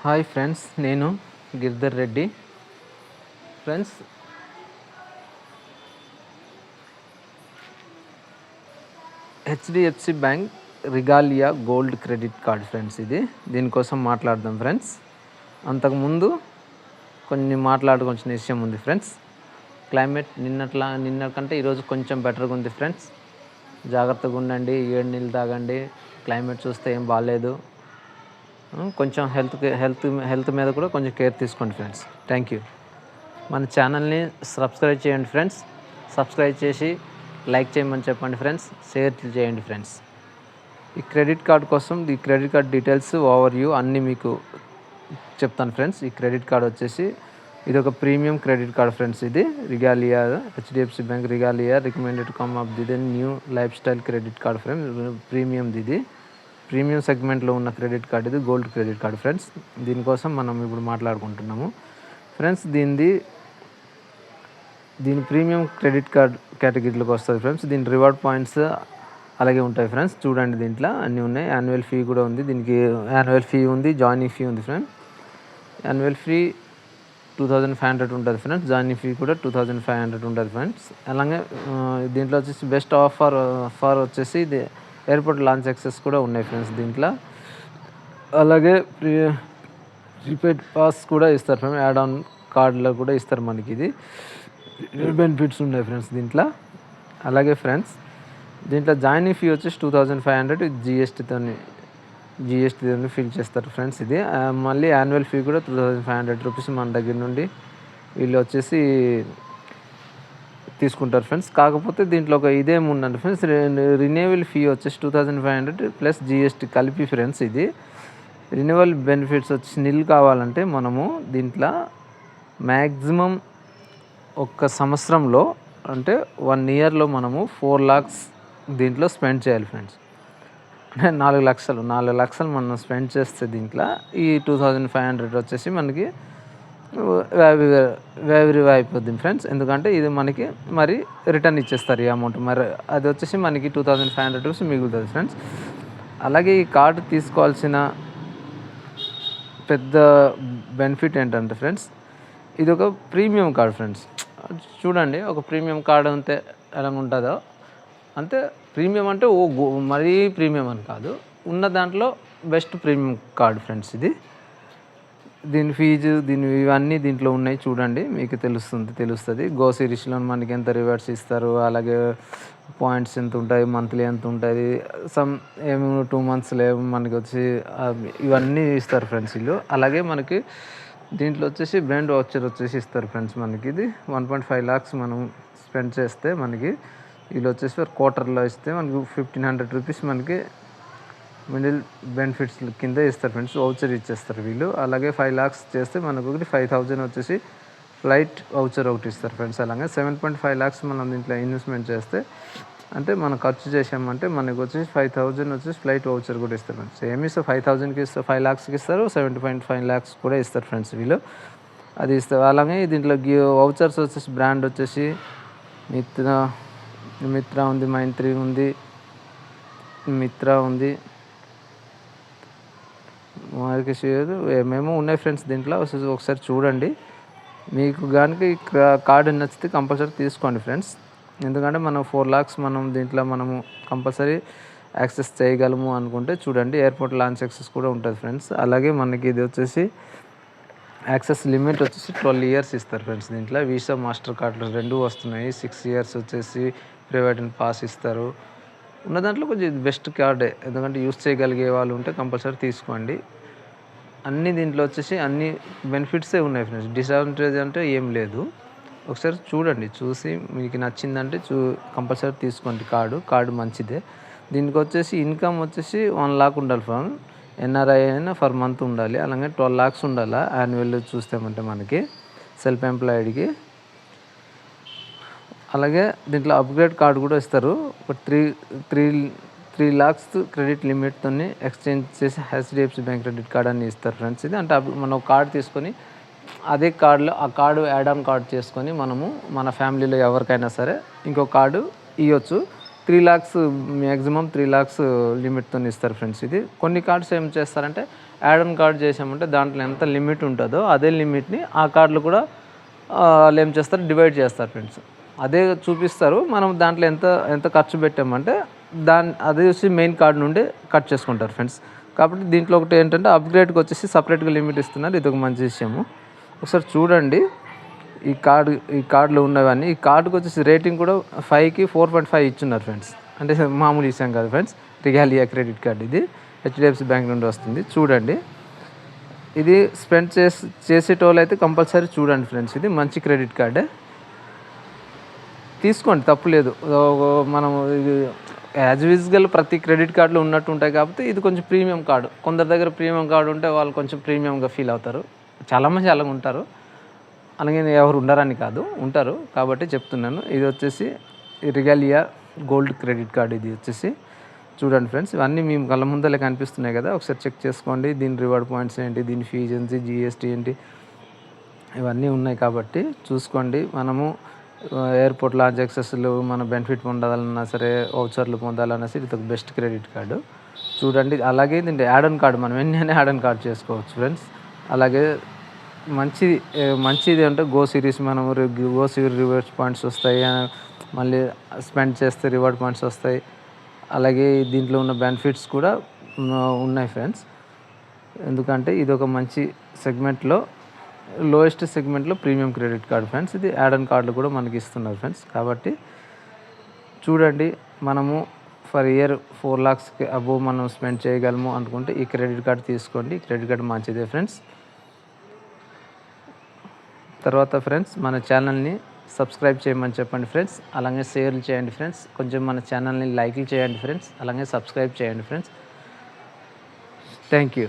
Hi friends, నేను Giridhar Reddy. Friends, HDFC bank Regalia gold credit card friends. దీనికోసం మాట్లాడదాం friends. అంతకుముందు కొన్ని మాట్లాడుకోవాల్సిన విషయం ఉంది ఫ్రెండ్స్. క్లైమేట్ నిన్నకంటే ఈరోజు కొంచెం బెటర్గా ఉంది ఫ్రెండ్స్. జాగ్రత్తగా ఉండండి, ఏడు నీళ్ళు తాగండి. క్లైమేట్ చూస్తే ఏం బాగాలేదు. కొంచెం హెల్త్ మీద కూడా కొంచెం కేర్ తీసుకోండి ఫ్రెండ్స్. Thank you. మన ఛానల్ని సబ్స్క్రైబ్ చేయండి ఫ్రెండ్స్. సబ్స్క్రైబ్ చేసి లైక్ చేయమని చెప్పండి ఫ్రెండ్స్. షేర్ చేయండి ఫ్రెండ్స్. ఈ క్రెడిట్ కార్డ్ కోసం ఈ క్రెడిట్ కార్డ్ డీటెయిల్స్ ఓవర్వ్యూ అన్నీ మీకు చెప్తాను ఫ్రెండ్స్. ఈ క్రెడిట్ కార్డ్ వచ్చేసి ఇది ఒక ప్రీమియం క్రెడిట్ కార్డ్ ఫ్రెండ్స్. ఇది Regalia, HDFC bank Regalia recommended come of the new lifestyle credit card friends. Premium premium సెగ్మెంట్లో ఉన్న క్రెడిట్ కార్డ్. ఇది గోల్డ్ క్రెడిట్ కార్డ్ ఫ్రెండ్స్. దీనికోసం మనం ఇప్పుడు మాట్లాడుకుంటున్నాము ఫ్రెండ్స్. దీని ప్రీమియం క్రెడిట్ కార్డ్ కేటగిరీలోకి వస్తుంది ఫ్రెండ్స్. దీని రివార్డ్ పాయింట్స్ అలాగే ఉంటాయి ఫ్రెండ్స్. చూడండి, దీంట్లో అన్నీ ఉన్నాయి. యాన్యువల్ ఫీ కూడా ఉంది. దీనికి యాన్యువల్ ఫీ ఉంది, జాయినింగ్ ఫీ ఉంది ఫ్రెండ్స్. యాన్యువల్ ఫీ 2500 ఉంటుంది ఫ్రెండ్స్. జాయినింగ్ ఫీ కూడా 2500 ఉంటుంది ఫ్రెండ్స్. అలాగే దీంట్లో వచ్చేసి బెస్ట్ ఆఫర్ వచ్చేసి ఇది ఎయిర్పోర్ట్ లాంచ్ యాక్సెస్ కూడా ఉన్నాయి ఫ్రెండ్స్ దీంట్లో. అలాగే ప్రీపెయిడ్ పాస్ కూడా ఇస్తారు ఫ్రెండ్స్. యాడ్ ఆన్ కార్డులో కూడా ఇస్తారు మనకి. ఇది బెనిఫిట్స్ ఉన్నాయి ఫ్రెండ్స్ దీంట్లో. అలాగే ఫ్రెండ్స్, దీంట్లో జాయినింగ్ ఫీ వచ్చేసి 2500 జిఎస్టీతో ఫిల్ చేస్తారు ఫ్రెండ్స్. ఇది మళ్ళీ యాన్యువల్ ఫీ కూడా 2500 రూపీస్ మన దగ్గర నుండి వీళ్ళు వచ్చేసి తీసుకుంటారు ఫ్రెండ్స్. కాకపోతే దీంట్లో ఒక ఇదేముందండి ఫ్రెండ్స్, రిన్యూవల్ ఫీ వచ్చేసి 2500 ప్లస్ జిఎస్టీ కలిపి ఫ్రెండ్స్. ఇది రిన్యూవల్ బెనిఫిట్స్ వచ్చి నిల్ కావాలంటే మనము దీంట్లో మ్యాక్సిమం ఒక్క సంవత్సరంలో అంటే 1 ఇయర్లో మనము 4 lakhs దీంట్లో స్పెండ్ చేయాలి ఫ్రెండ్స్. అంటే 4 లక్షలు మనం స్పెండ్ చేస్తే దీంట్లో ఈ 2500 వచ్చేసి మనకి వేవరివ్ అయిపోద్ది ఫ్రెండ్స్. ఎందుకంటే ఇది మనకి మరి రిటర్న్ ఇచ్చేస్తారు ఈ అమౌంట్. మరి అది వచ్చేసి మనకి 2500 రూపీస్ మిగులుతుంది ఫ్రెండ్స్. అలాగే ఈ కార్డు తీసుకోవాల్సిన పెద్ద బెనిఫిట్ ఏంటంటే ఫ్రెండ్స్, ఇది ఒక ప్రీమియం కార్డ్ ఫ్రెండ్స్. చూడండి, ఒక ప్రీమియం కార్డు అంతే ఎలా ఉంటుందో అంతే. ప్రీమియం అంటే మరీ ప్రీమియం అని కాదు, ఉన్న దాంట్లో బెస్ట్ ప్రీమియం కార్డు ఫ్రెండ్స్. దీని ఫీజు ఇవన్నీ దీంట్లో ఉన్నాయి. చూడండి, మీకు తెలుస్తుంది. గో సిరీస్లో మనకి ఎంత రివార్డ్స్ ఇస్తారు, అలాగే పాయింట్స్ ఎంత ఉంటాయి, మంత్లీ ఎంత ఉంటుంది, ఏమో 2 monthsలో మనకి వచ్చి ఇవన్నీ ఇస్తారు ఫ్రెండ్స్ వీళ్ళు. అలాగే మనకి దీంట్లో వచ్చేసి బ్రాండ్ వౌచర్ వచ్చేసి ఇస్తారు ఫ్రెండ్స్. మనకి ఇది 1.5 lakhs మనం స్పెండ్ చేస్తే మనకి వీళ్ళు వచ్చేసి క్వార్టర్లో ఇస్తే మనకి 1500 రూపీస్ మనకి మిడిల్ బెనిఫిట్స్ కింద ఇస్తారు ఫ్రెండ్స్. వౌచర్ ఇచ్చేస్తారు వీళ్ళు. అలాగే 5 lakhs చేస్తే మనకు ఒకటి 5000 వచ్చేసి ఫ్లైట్ వౌచర్ ఒకటి ఇస్తారు ఫ్రెండ్స్. అలాగే 7.5 lakhs మనం దీంట్లో ఇన్వెస్ట్మెంట్ చేస్తే అంటే మనం ఖర్చు చేసామంటే మనకు వచ్చేసి 5000 వచ్చేసి ఫ్లైట్ వౌచర్ కూడా ఇస్తారు ఫ్రెండ్స్. ఏమి ఇస్తారు, 5000కి ఇస్తారు, 5 lakhsకి ఇస్తారు, 7.5 lakhs కూడా ఇస్తారు ఫ్రెండ్స్ వీళ్ళు. అది ఇస్తారు. అలాగే దీంట్లో వౌచర్స్ వచ్చేసి బ్రాండ్ వచ్చేసి మిత్రా ఉంది, మైత్రి ఉంది, మిత్రా ఉంది, మార్కెట్ ఏమేమో ఉన్నాయి ఫ్రెండ్స్ దీంట్లో. ఒకసారి చూడండి. మీకు కనుక ఈ కార్డు నచ్చితే కంపల్సరీ తీసుకోండి ఫ్రెండ్స్. ఎందుకంటే మనం 4 lakhs మనం దీంట్లో మనము కంపల్సరీ యాక్సెస్ చేయగలము అనుకుంటే చూడండి, ఎయిర్పోర్ట్ లాంచ్ యాక్సెస్ కూడా ఉంటుంది ఫ్రెండ్స్. అలాగే మనకి ఇది వచ్చేసి యాక్సెస్ లిమిట్ వచ్చేసి 12 years ఇస్తారు ఫ్రెండ్స్. దీంట్లో వీసా, మాస్టర్ కార్డులు 2 వస్తున్నాయి. 6 years వచ్చేసి ప్రైవేట్ అండ్ పాస్ ఇస్తారు. ఉన్న దాంట్లో కొంచెం బెస్ట్ కార్డే, ఎందుకంటే యూస్ చేయగలిగే వాళ్ళు ఉంటే కంపల్సరీ తీసుకోండి. అన్ని దీంట్లో వచ్చేసి అన్ని బెనిఫిట్సే ఉన్నాయి ఫ్రెండ్స్. డిసడ్వాంటేజ్ అంటే ఏం లేదు. ఒకసారి చూడండి, చూసి మీకు నచ్చిందంటే కంపల్సరీ తీసుకోండి. కార్డు మంచిదే. దీనికి వచ్చేసి ఇన్కమ్ వచ్చేసి 1 lakh ఉండాలి ఫ్రెండ్. ఎన్ఆర్ఐ అయినా ఫర్ మంత్ ఉండాలి. అలాగే 12 lakhs ఉండాలి యాన్యువల్ చూస్తామంటే మనకి సెల్ఫ్ ఎంప్లాయిడ్కి. అలాగే దీంట్లో అప్గ్రేడ్ కార్డు కూడా ఇస్తారు. ఒక 3 lakhs క్రెడిట్ లిమిట్తో ఎక్స్చేంజ్ చేసి హెచ్డిఎఫ్సి బ్యాంక్ క్రెడిట్ కార్డ్ అని ఇస్తారు ఫ్రెండ్స్. ఇది అంటే మనం కార్డు తీసుకొని అదే కార్డులో ఆ కార్డు యాడ్ ఆన్ కార్డు చేసుకొని మనము మన ఫ్యామిలీలో ఎవరికైనా సరే ఇంకో కార్డు ఇవ్వచ్చు. 3 lakhs మ్యాక్సిమం 3 lakhs లిమిట్‌తోని ఇస్తారు ఫ్రెండ్స్ ఇది. కొన్ని కార్డ్స్ ఏం చేస్తారంటే యాడ్ ఆన్ కార్డ్ చేసామంటే దాంట్లో ఎంత లిమిట్ ఉంటుందో అదే లిమిట్‌ని ఆ కార్డ్‌లో కూడా వాళ్ళు ఏం చేస్తారు డివైడ్ చేస్తారు ఫ్రెండ్స్. అదే చూపిస్తారు. మనం దాంట్లో ఎంత ఎంత ఖర్చు పెట్టామంటే అదే వచ్చి మెయిన్ కార్డ్ నుండి కట్ చేసుకుంటారు ఫ్రెండ్స్. కాబట్టి దీంట్లో ఒకటి ఏంటంటే అప్‌గ్రేడ్‌కి వచ్చేసి సపరేట్‌గా లిమిట్ ఇస్తున్నారు. ఇదొక మంచి విషయము. ఒకసారి చూడండి ఈ కార్డ్‌లో ఉన్నవన్నీ. ఈ కార్డ్‌కి వచ్చేసి రేటింగ్ కూడా 5కి 4.5 ఇచ్చున్నారు ఫ్రెండ్స్. అంటే మామూలు విషయం కాదు ఫ్రెండ్స్. రిగాలియా క్రెడిట్ కార్డ్ ఇది హెచ్‌డిఎఫ్‌సి బ్యాంక్ నుండి వస్తుంది. చూడండి. ఇది స్పెండ్ చేసేటోళ్ళైతే కంపల్సరీ చూడండి ఫ్రెండ్స్. ఇది మంచి క్రెడిట్ కార్డే. తీసుకోండి తప్పులేదు. మనం ఇది యాజ్ యూజువల్ ప్రతి క్రెడిట్ కార్డులో ఉన్నట్టు ఉంటాయి కాబట్టి ఇది కొంచెం ప్రీమియం కార్డు. కొందరి దగ్గర ప్రీమియం కార్డు ఉంటే వాళ్ళు కొంచెం ప్రీమియంగా ఫీల్ అవుతారు. చాలామంది అలాగ ఉంటారు. అలాగే ఎవరు ఉండరని కాదు, ఉంటారు కాబట్టి చెప్తున్నాను. ఇది వచ్చేసి రిగాలియా గోల్డ్ క్రెడిట్ కార్డ్. ఇది వచ్చేసి చూడండి ఫ్రెండ్స్, ఇవన్నీ మీ కళ్ళ ముందలే కనిపిస్తున్నాయి కదా, ఒకసారి చెక్ చేసుకోండి. దీని రివార్డ్ పాయింట్స్ ఏంటి, దీని ఫీజు ఏంటి, జిఎస్టీ ఏంటి, ఇవన్నీ ఉన్నాయి కాబట్టి చూసుకోండి. మనము ఎయిర్పోర్ట్ లాంచ్ యాక్సెస్లు మన బెనిఫిట్ పొందాలన్నా సరే, వౌచర్లు పొందాలన్నా సరే ఇది ఒక బెస్ట్ క్రెడిట్ కార్డు. చూడండి. అలాగే దీంట్లో యాడ్ ఆన్ కార్డు మనం ఎన్ని యాడ్ ఆన్ కార్డు చేసుకోవచ్చు ఫ్రెండ్స్. అలాగే మంచిది అంటే గో సిరీస్, మనం గో సిరీస్ రివార్డ్స్ పాయింట్స్ వస్తాయి, మళ్ళీ స్పెండ్ చేస్తే రివార్డ్ పాయింట్స్ వస్తాయి. అలాగే దీంట్లో ఉన్న బెనిఫిట్స్ కూడా ఉన్నాయి ఫ్రెండ్స్. ఎందుకంటే ఇది ఒక మంచి సెగ్మెంట్లో, లోయెస్ట్ సెగ్మెంట్లో ప్రీమియం క్రెడిట్ కార్డ్ ఫ్రెండ్స్. ఇది యాడ్ ఆన్ కార్డులు కూడా మనకి ఇస్తున్నారు ఫ్రెండ్స్. కాబట్టి చూడండి, మనము ఫర్ ఇయర్ 4 lakhsకి అబోవ్ మనం స్పెండ్ చేయగలము అనుకుంటే ఈ క్రెడిట్ కార్డ్ తీసుకోండి. క్రెడిట్ కార్డ్ మంచిదే ఫ్రెండ్స్. తర్వాత ఫ్రెండ్స్, మన ఛానల్ని సబ్స్క్రైబ్ చేయమని చెప్పండి ఫ్రెండ్స్. అలాగే షేర్లు చేయండి ఫ్రెండ్స్. కొంచెం మన ఛానల్ని లైక్లు చేయండి ఫ్రెండ్స్. అలాగే సబ్స్క్రైబ్ చేయండి ఫ్రెండ్స్. Thank you.